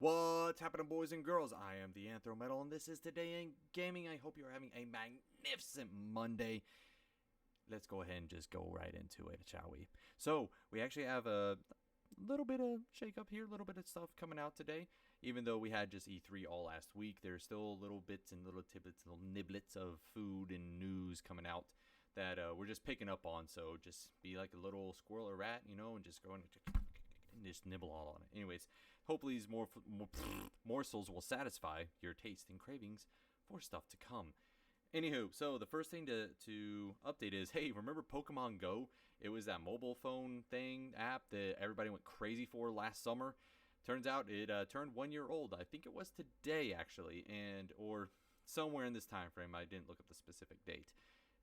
What's happening, boys and girls? I am the Anthro Metal, and this is Today in Gaming. I hope you're having a magnificent Monday. Let's go ahead and just go right into it, shall we? So, we actually have a little bit of shake-up here, a little bit of stuff coming out today. Even though we had just E3 all last week, there's still little bits and little tidbits, little niblets of food and news coming out that we're just picking up on. So, just be like a little squirrel or rat, and just go and just nibble all on it. Anyways, hopefully these morsels will satisfy your taste and cravings for stuff to come. Anywho, so the first thing to update is, hey, remember Pokemon Go? It was that mobile phone app that everybody went crazy for last summer. Turns out it turned 1 year old. I think it was today, actually, or somewhere in this time frame. I didn't look up the specific date.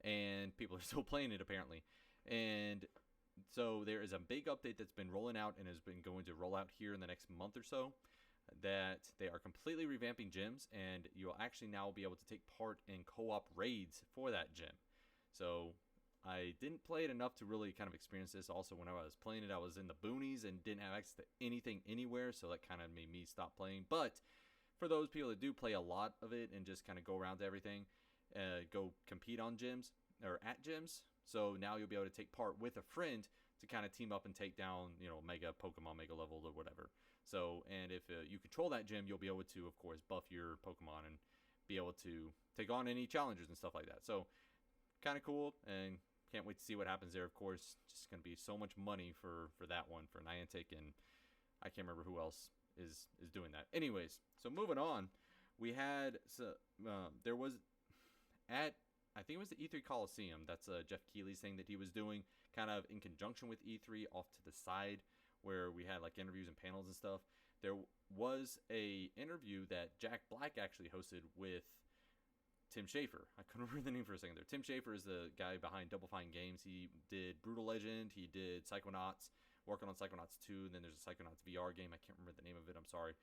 And people are still playing it, apparently. And so there is a big update that's been rolling out and has been going to roll out here in the next month or so, that they are completely revamping gyms, and you'll actually now be able to take part in co-op raids for that gym. So I didn't play it enough to really kind of experience this. Also, when I was playing it, I was in the boonies and didn't have access to anything anywhere, so that kind of made me stop playing. But for those people that do play a lot of it and just kind of go around to everything, go compete on gyms or at gyms. So now you'll be able to take part with a friend to kind of team up and take down, mega Pokemon, mega level or whatever. So, and if you control that gym, you'll be able to, of course, buff your Pokemon and be able to take on any challengers and stuff like that. So, kind of cool, and can't wait to see what happens there, of course. Just going to be so much money for that one, for Niantic, and I can't remember who else is doing that. Anyways, so moving on, we had, there was, I think it was the E3 Coliseum. That's Jeff Keighley's thing that he was doing, kind of in conjunction with E3 off to the side, where we had like interviews and panels and stuff. There was a interview that Jack Black actually hosted with Tim Schafer. I couldn't remember the name for a second there. Tim Schafer is the guy behind Double Fine Games. He did Brutal Legend. He did Psychonauts, working on Psychonauts 2. And then there's a Psychonauts VR game. I can't remember the name of it. I'm sorry.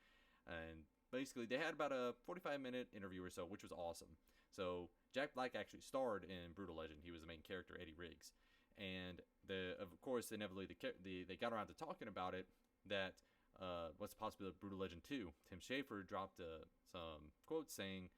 And basically, they had about a 45-minute interview or so, which was awesome. So Jack Black actually starred in Brutal Legend. He was the main character, Eddie Riggs. And of course, inevitably, they got around to talking about it, that what's the possibility of Brutal Legend 2. Tim Schafer dropped some quotes saying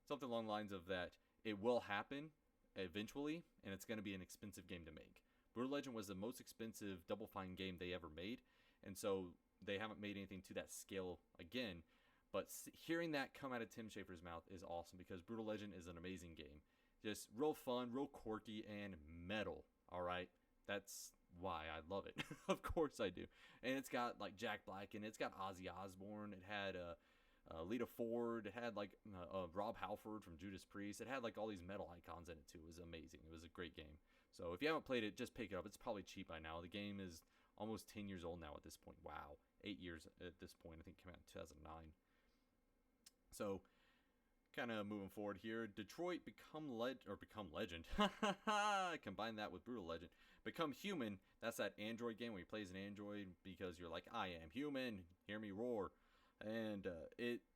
something along the lines of that it will happen eventually, and it's going to be an expensive game to make. Brutal Legend was the most expensive Double Fine game they ever made, and so they haven't made anything to that scale again. But hearing that come out of Tim Schafer's mouth is awesome, because Brutal Legend is an amazing game. Just real fun, real quirky, and metal, all right? That's why I love it. Of course I do. And it's got, like, Jack Black, and it's got Ozzy Osbourne. It had Lita Ford. It had, like, Rob Halford from Judas Priest. It had, like, all these metal icons in it, too. It was amazing. It was a great game. So if you haven't played it, just pick it up. It's probably cheap by now. The game is almost 10 years old now at this point. Wow. 8 years at this point. I think it came out in 2009. So, kind of moving forward here, Detroit Become Legend. Combine that with Brutal Legend. Become Human. That's that Android game where you play as an android because you're like, I am human. Hear me roar. And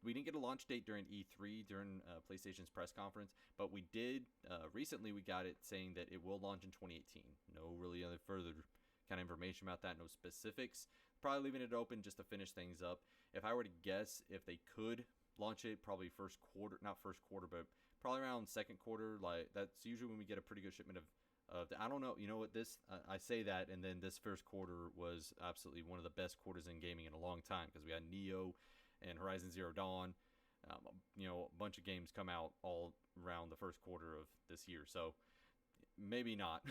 we didn't get a launch date during E3, during PlayStation's press conference, but we did recently. We got it saying that it will launch in 2018. No really other further kind of information about that. No specifics. Probably leaving it open just to finish things up. If I were to guess, if they could launch it probably not first quarter, but probably around second quarter. Like, that's usually when we get a pretty good shipment of I don't know, what this, I say that, and then this first quarter was absolutely one of the best quarters in gaming in a long time, because we had Neo and Horizon Zero Dawn, a bunch of games come out all around the first quarter of this year. So maybe not.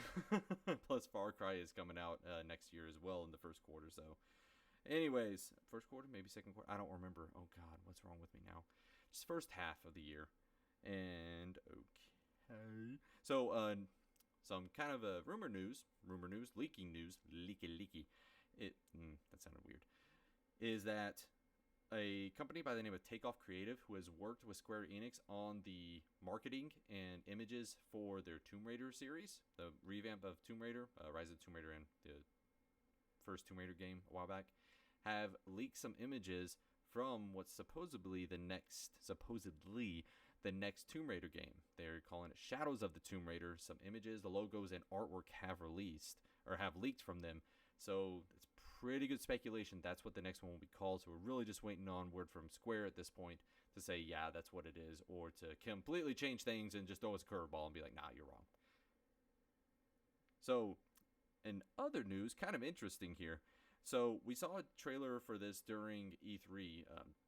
Plus Far Cry is coming out next year as well in the first quarter. So anyways, first quarter, maybe second quarter. I don't remember. Oh, God, what's wrong with me now? Just first half of the year. And, okay. So, some kind of rumor news, leaking news, leaky. That sounded weird. Is that a company by the name of Takeoff Creative, who has worked with Square Enix on the marketing and images for their Tomb Raider series, the revamp of Tomb Raider, Rise of the Tomb Raider, and the first Tomb Raider game a while back, have leaked some images from what's supposedly the next Tomb Raider game. They're calling it Shadows of the Tomb Raider. Some images, the logos, and artwork have leaked from them. So it's pretty good speculation that's what the next one will be called. So we're really just waiting on word from Square at this point to say, yeah, that's what it is, or to completely change things and just throw us a curveball and be like, nah, you're wrong. So, in other news, kind of interesting here. So we saw a trailer for this during E3.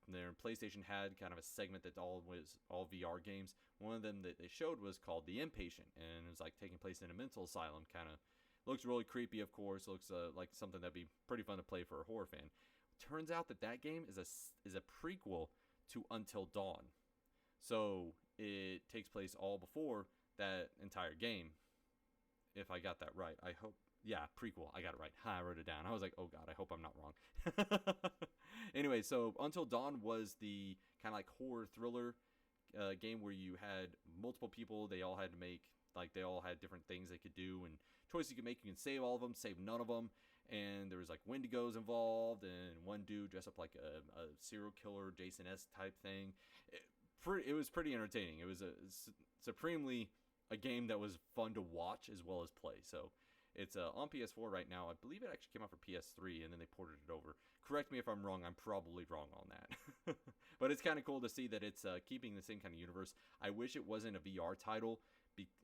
Their PlayStation had kind of a segment that was all VR games. One of them that they showed was called The Inpatient, and it was like taking place in a mental asylum. Kind of looks really creepy, of course. Looks like something that'd be pretty fun to play for a horror fan. Turns out that game is a prequel to Until Dawn. So it takes place all before that entire game. If I got that right, I hope. Yeah, prequel. I got it right. I wrote it down. I was like, oh god, I hope I'm not wrong. Anyway, so Until Dawn was the kind of like horror thriller game where you had multiple people. They all had to make, like, they all had different things they could do and choices you could make. You can save all of them, save none of them. And there was like Wendigos involved, and one dude dressed up like a serial killer, Jason-esque type thing. It was pretty entertaining. It was supremely a game that was fun to watch as well as play. So it's on PS4 right now. I believe it actually came out for PS3, and then they ported it over. Correct me if I'm wrong. I'm probably wrong on that. But it's kind of cool to see that it's keeping the same kind of universe. I wish it wasn't a VR title,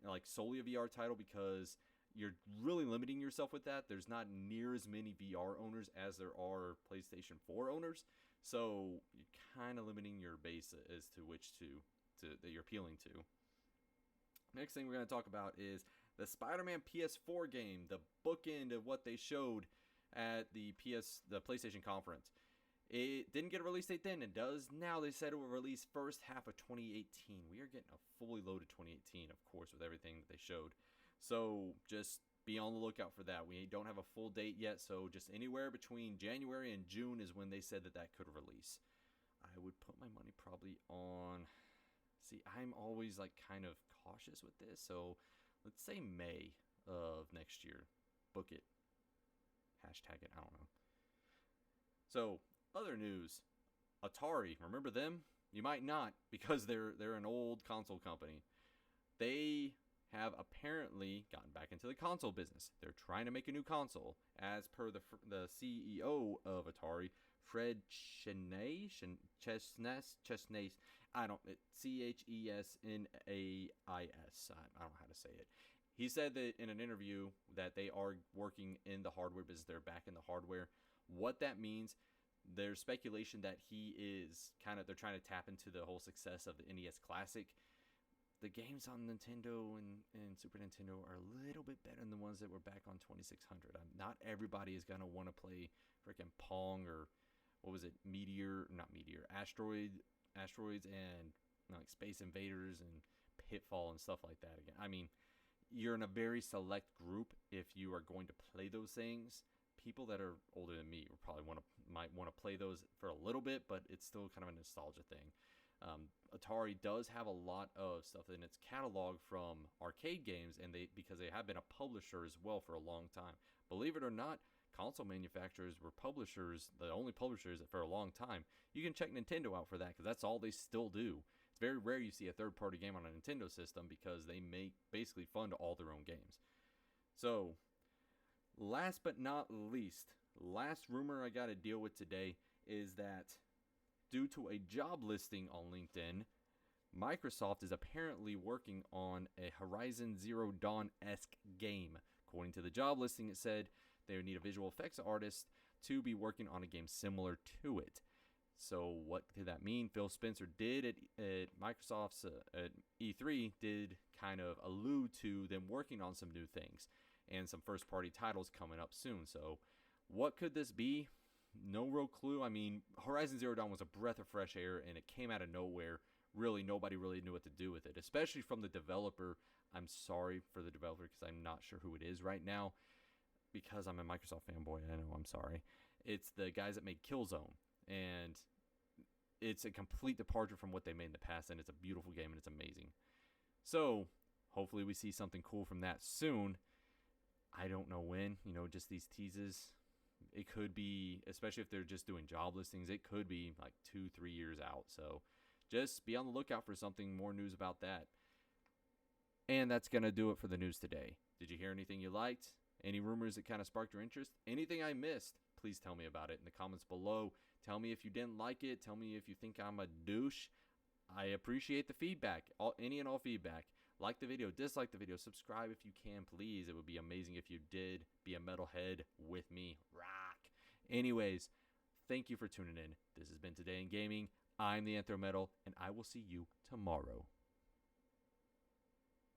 like solely a VR title, because you're really limiting yourself with that. There's not near as many VR owners as there are PlayStation 4 owners. So you're kind of limiting your base as to which that you're appealing to. Next thing we're going to talk about is the Spiderman PS4 game, the bookend of what they showed at the PlayStation conference. It didn't get a release date then. It does now. They said it will release first half of 2018. We are getting a fully loaded 2018, of course, with everything that they showed. So just be on the lookout for that. We don't have a full date yet, so just anywhere between January and June is when they said that could release. I would put my money probably on... See, I'm always like kind of cautious with this, so let's say May of next year. Book it. Hashtag it. I don't know. So, other news. Atari. Remember them? You might not, because they're an old console company. They have apparently gotten back into the console business. They're trying to make a new console. As per the CEO of Atari, Fred Chesnais. I don't, Chesnais. I don't know how to say it. He said that in an interview that they are working in the hardware business. They're back in the hardware. What that means, there's speculation that they're trying to tap into the whole success of the NES Classic. The games on Nintendo and Super Nintendo are a little bit better than the ones that were back on 2600. Not everybody is going to want to play freaking Pong or, what was it, Asteroids and like Space Invaders and Pitfall and stuff like that again. I mean, you're in a very select group if you are going to play those things. People that are older than me probably might want to play those for a little bit, but it's still kind of a nostalgia thing. Atari does have a lot of stuff in its catalog from arcade games, and because they have been a publisher as well for a long time. Believe it or not, console manufacturers were the only publishers for a long time. You can check Nintendo out for that, because that's all they still do. It's very rare you see a third-party game on a Nintendo system, because they basically fund all their own games. So, last but not least, last rumor I got to deal with today is that due to a job listing on LinkedIn, Microsoft is apparently working on a Horizon Zero Dawn-esque game. According to the job listing, it said they would need a visual effects artist to be working on a game similar to it. So what did that mean? Phil Spencer did at Microsoft's at E3 did kind of allude to them working on some new things and some first-party titles coming up soon. So what could this be? No real clue. I mean, Horizon Zero Dawn was a breath of fresh air, and it came out of nowhere. Really, nobody really knew what to do with it, especially from the developer. I'm sorry for the developer, because I'm not sure who it is right now, because I'm a Microsoft fanboy. I know, I'm sorry. It's the guys that made Killzone, and it's a complete departure from what they made in the past, and it's a beautiful game, and it's amazing. So, hopefully we see something cool from that soon. I don't know when, just these teases. It could be, especially if they're just doing job listings, it could be like 2-3 years out. So just be on the lookout for something more news about that. And that's going to do it for the news today. Did you hear anything you liked? Any rumors that kind of sparked your interest? Anything I missed? please tell me about it in the comments below. Tell me if you didn't like it. Tell me if you think I'm a douche. I appreciate the feedback, any and all feedback. Like the video, dislike the video, subscribe if you can, please. It would be amazing if you did. Be a metalhead with me. Rock. Anyways, thank you for tuning in. This has been Today in Gaming. I'm the Anthro Metal, and I will see you tomorrow.